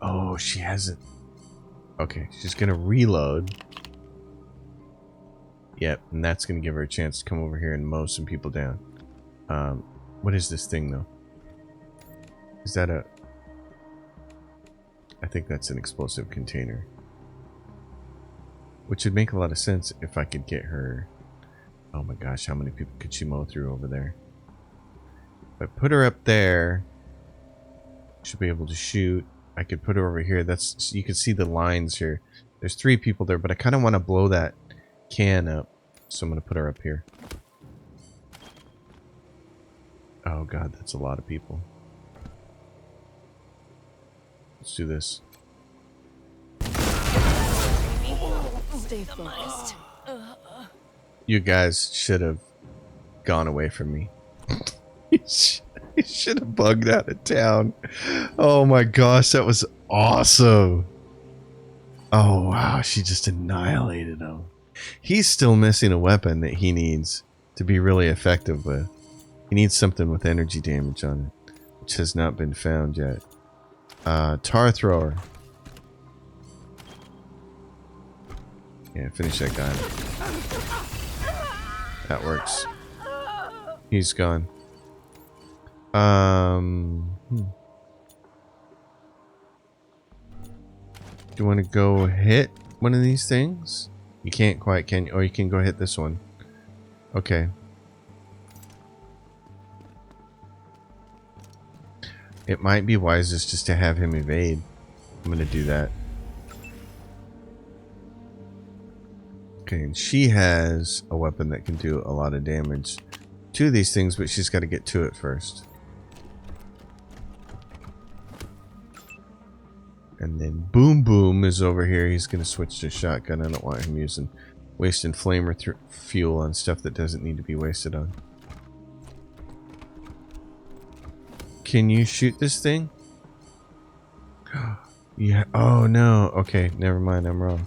Oh, she hasn't. Okay, she's gonna reload. Yep, and that's gonna give her a chance to come over here and mow some people down. What is this thing though? Is that a... I think that's an explosive container. Which would make a lot of sense if I could get her... Oh my gosh, how many people could she mow through over there? If I put her up there, she'll be able to shoot. I could put her over here. That's, you can see the lines here. There's 3 people there, but I kind of want to blow that can up. So I'm going to put her up here. Oh god, that's a lot of people. Let's do this. Stay focused. You guys should have gone away from me. You should have bugged out of town. Oh my gosh, that was awesome. Oh wow, she just annihilated him. He's still missing a weapon that he needs to be really effective with. He needs something with energy damage on it, which has not been found yet. Tar thrower. Yeah, finish that guy. That works. He's gone. Do you want to go hit one of these things? You can't quite, can you? Oh, you can go hit this one. Okay. It might be wisest just to have him evade. I'm gonna do that. Okay, and she has a weapon that can do a lot of damage to these things, but she's got to get to it first. And then Boom Boom is over here. He's going to switch to shotgun. I don't want him wasting flame or fuel on stuff that doesn't need to be wasted on. Can you shoot this thing? Yeah. Oh no. Okay, never mind. I'm wrong.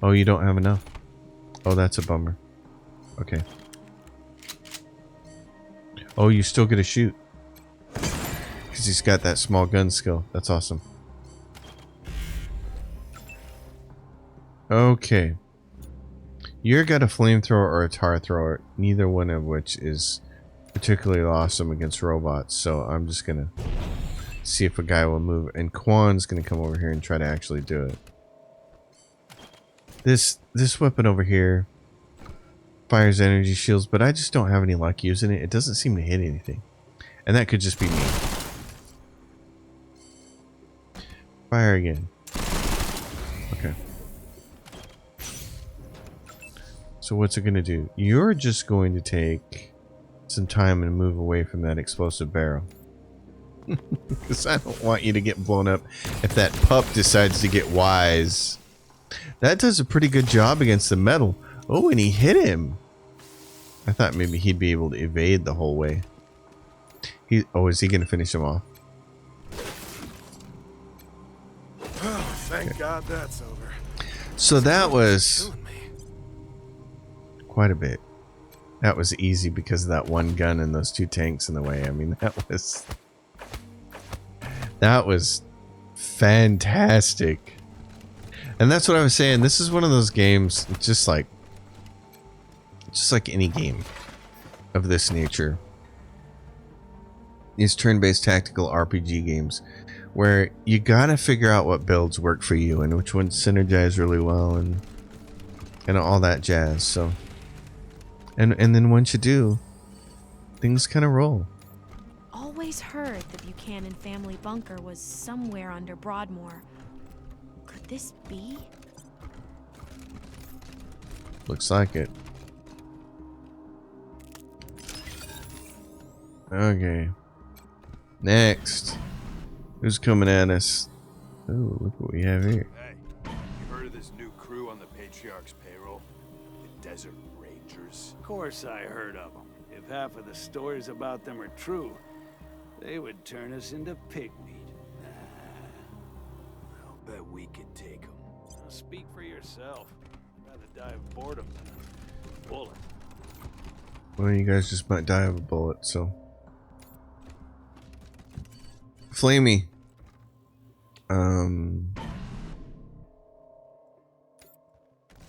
Oh, you don't have enough. Oh, that's a bummer. Okay. Oh, you still get to shoot. Because he's got that small gun skill. That's awesome. Okay. You're got a flamethrower or a tar thrower, neither one of which is particularly awesome against robots, so I'm just gonna see if a guy will move, and Quan's gonna come over here and try to actually do it. This weapon over here fires energy shields, but I just don't have any luck using it. It doesn't seem to hit anything, and that could just be me. Fire again. Okay. So what's it gonna do? You're just going to take some time and move away from that explosive barrel. Because I don't want you to get blown up if that pup decides to get wise. That does a pretty good job against the metal. Oh, and he hit him. I thought maybe he'd be able to evade the whole way. Is he gonna finish him off? Oh, thank God that's over. So that was quite a bit. That was easy because of that one gun and those two tanks in the way. I mean, that was fantastic. And that's what I was saying. This is one of those games, just like any game of this nature. These turn-based tactical RPG games where you gotta figure out what builds work for you and which ones synergize really well and all that jazz. So and then once you do, things kind of roll. Always heard the Buchanan family bunker was somewhere under Broadmoor. Could this be? Looks like it. Okay. Next. Who's coming at us? Oh, look what we have here. Hey, you heard of this new crew on the Patriarch's payroll? The Desert Rangers? Of course I heard of them. If half of the stories about them are true, they would turn us into pig meat. I'll bet we could take them. Now speak for yourself. I'd rather die of boredom than a bullet. Well, you guys just might die of a bullet, so. Flamey. I'm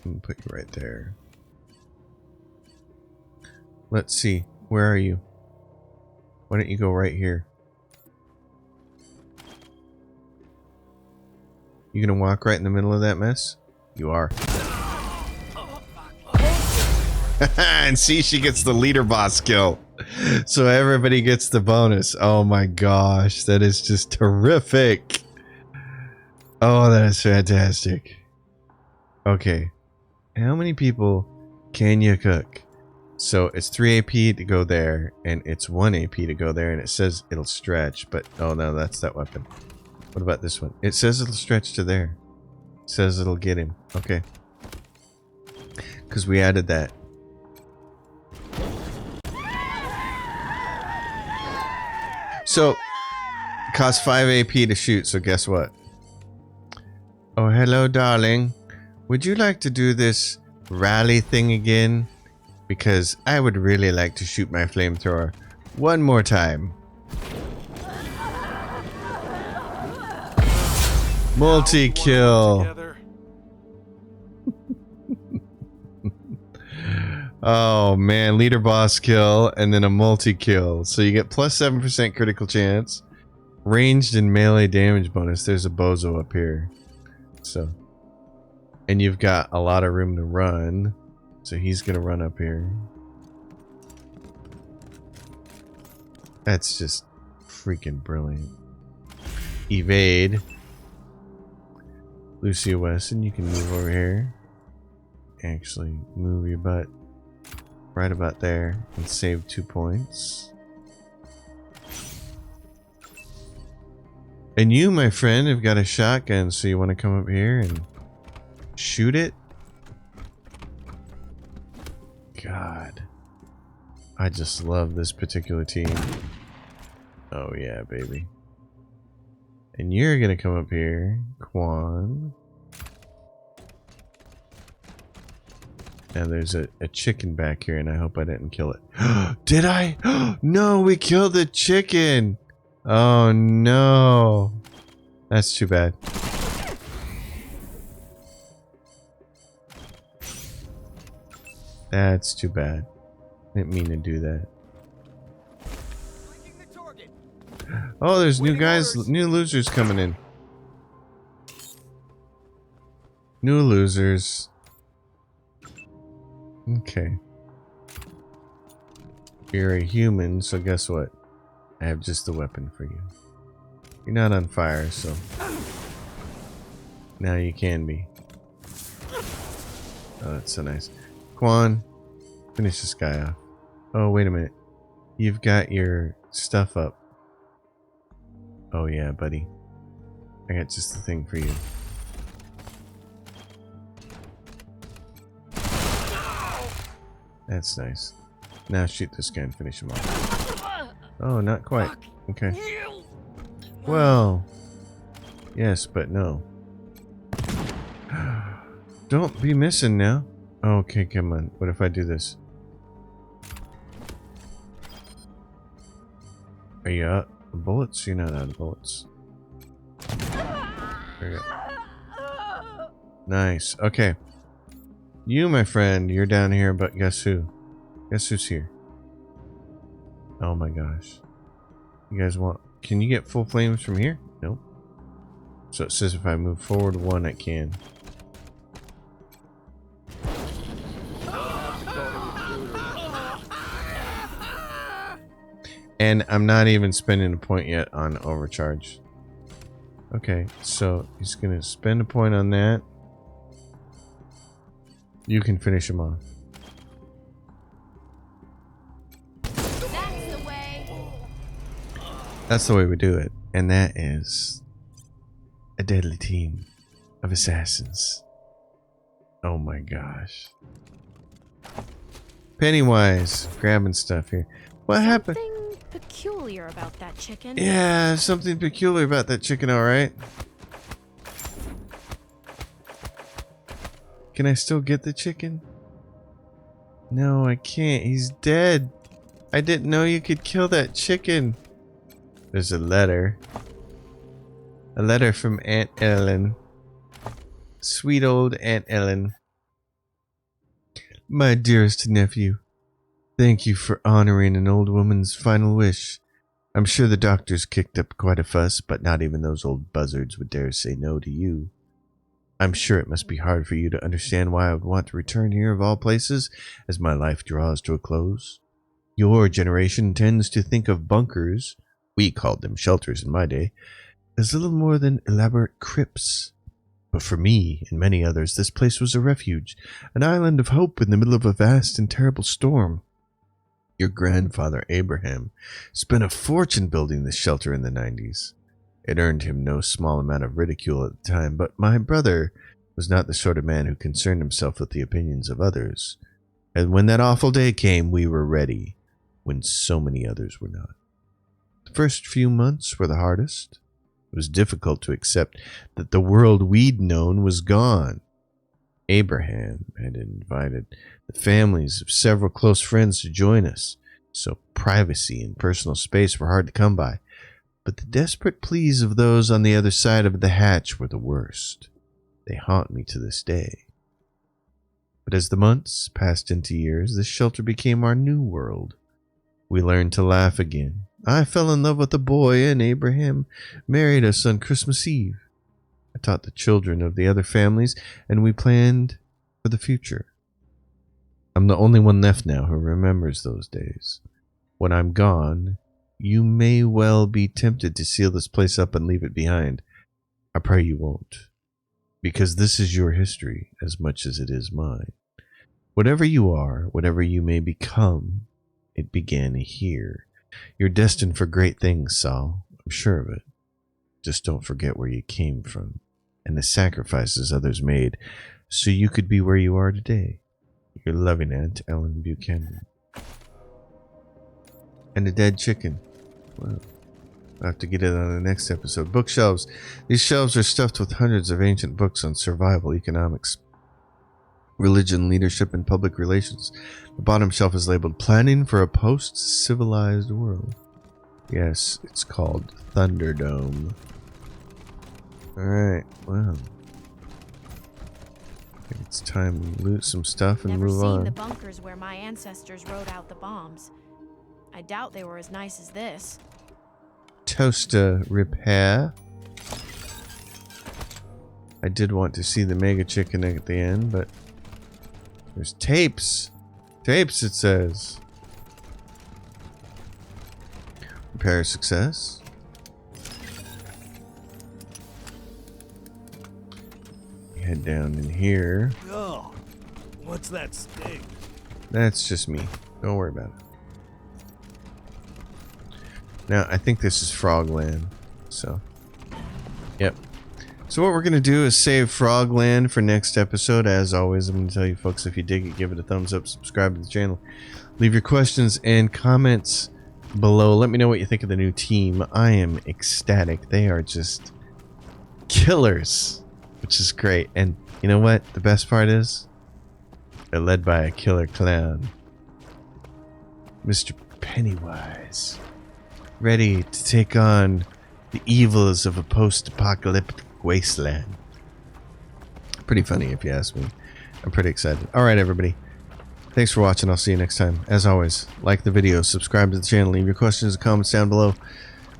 gonna put you right there. Let's see. Where are you? Why don't you go right here? You gonna walk right in the middle of that mess? You are. And see, she gets the leader boss kill. So everybody gets the bonus. Oh my gosh, that is just terrific. Oh, that is fantastic. Okay. How many people can you cook? So it's 3 AP to go there, and it's 1 AP to go there, and it says it'll stretch, but oh no, that's that weapon. What about this one? It says it'll stretch to there. It says it'll get him. Okay. Because we added that. So, it costs 5 AP to shoot, so guess what? Oh, hello, darling. Would you like to do this rally thing again? Because I would really like to shoot my flamethrower one more time. Multi-kill. Oh man, leader boss kill and then a multi-kill. So you get plus 7% critical chance. Ranged and melee damage bonus. There's a bozo up here. So, and you've got a lot of room to run. So he's gonna run up here. That's just freaking brilliant. Evade. Lucia Wesson, you can move over here. Actually, move your butt right about there and save 2 points. And you, my friend, have got a shotgun, so you want to come up here and shoot it? God. I just love this particular team. Oh yeah, baby. And you're gonna come up here, Quan. And there's a chicken back here, and I hope I didn't kill it. Did I? No, we killed the chicken! Oh no. That's too bad. That's too bad. Didn't mean to do that. Oh, there's new guys, new losers coming in. New losers. Okay. You're a human, so guess what? I have just the weapon for you. You're not on fire, so now you can be. Oh, that's so nice. Quan, finish this guy off. Oh, wait a minute. You've got your stuff up. Oh yeah, buddy. I got just the thing for you. That's nice. Now shoot this guy and finish him off. Oh, not quite. Okay. Well, yes, but no. Don't be missing now. Okay, come on. What if I do this? Are you out of bullets? You're not out of bullets. There you go. Nice. Okay. You, my friend, you're down here, but guess who? Guess who's here? Oh my gosh. You guys want... Can you get full flames from here? Nope. So it says if I move forward one, I can. And I'm not even spending a point yet on overcharge. Okay, so he's gonna spend a point on that. You can finish him off. That's the way. That's the way we do it. And that is a deadly team of assassins. Oh my gosh. Pennywise grabbing stuff here. What happened? Something peculiar about that chicken. Yeah, something peculiar about that chicken, alright. Can I still get the chicken? No, I can't. He's dead. I didn't know you could kill that chicken. There's a letter. A letter from Aunt Ellen. Sweet old Aunt Ellen. My dearest nephew, thank you for honoring an old woman's final wish. I'm sure the doctors kicked up quite a fuss, but not even those old buzzards would dare say no to you. I'm sure it must be hard for you to understand why I would want to return here of all places, as my life draws to a close. Your generation tends to think of bunkers, we called them shelters in my day, as little more than elaborate crypts. But for me and many others, this place was a refuge, an island of hope in the middle of a vast and terrible storm. Your grandfather Abraham spent a fortune building this shelter in the 90s. It earned him no small amount of ridicule at the time, but my brother was not the sort of man who concerned himself with the opinions of others. And when that awful day came, we were ready, when so many others were not. The first few months were the hardest. It was difficult to accept that the world we'd known was gone. Abraham had invited the families of several close friends to join us, so privacy and personal space were hard to come by. But the desperate pleas of those on the other side of the hatch were the worst. They haunt me to this day. But as the months passed into years, this shelter became our new world. We learned to laugh again. I fell in love with a boy, and Abraham married us on Christmas Eve. I taught the children of the other families, and we planned for the future. I'm the only one left now who remembers those days. When I'm gone, you may well be tempted to seal this place up and leave it behind. I pray you won't, because this is your history as much as it is mine. Whatever you are, whatever you may become, it began here. You're destined for great things, Saul. I'm sure of it. Just don't forget where you came from and the sacrifices others made so you could be where you are today. Your loving Aunt Ellen Buchanan. And a dead chicken. Well, I'll have to get it on the next episode. Bookshelves. These shelves are stuffed with hundreds of ancient books on survival, economics, religion, leadership, and public relations. The bottom shelf is labeled Planning for a Post-Civilized World. Yes, it's called Thunderdome. Alright, well. think it's time to loot some stuff and Never move seen on. the bunkers where my ancestors rode out the bombs. I doubt they were as nice as this. Toaster repair. I did want to see the mega chicken at the end, but there's tapes. Tapes, it says. Repair success. Head down in here. Oh, what's that sting? That's just me. Don't worry about it. Now, I think this is Frogland. So, yep. So what we're going to do is save Frogland for next episode. As always, I'm going to tell you folks, if you dig it, give it a thumbs up, subscribe to the channel. Leave your questions and comments below. Let me know what you think of the new team. I am ecstatic. They are just killers, which is great. And you know what? The best part is they're led by a killer clown, Mr. Pennywise, ready to take on the evils of a post-apocalyptic wasteland. Pretty funny if you ask me. I'm pretty excited. Alright everybody, thanks for watching. I'll see you next time. As always, like the video, subscribe to the channel, leave your questions and comments down below.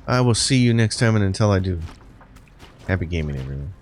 I will see you next time, and until I do, happy gaming everyone.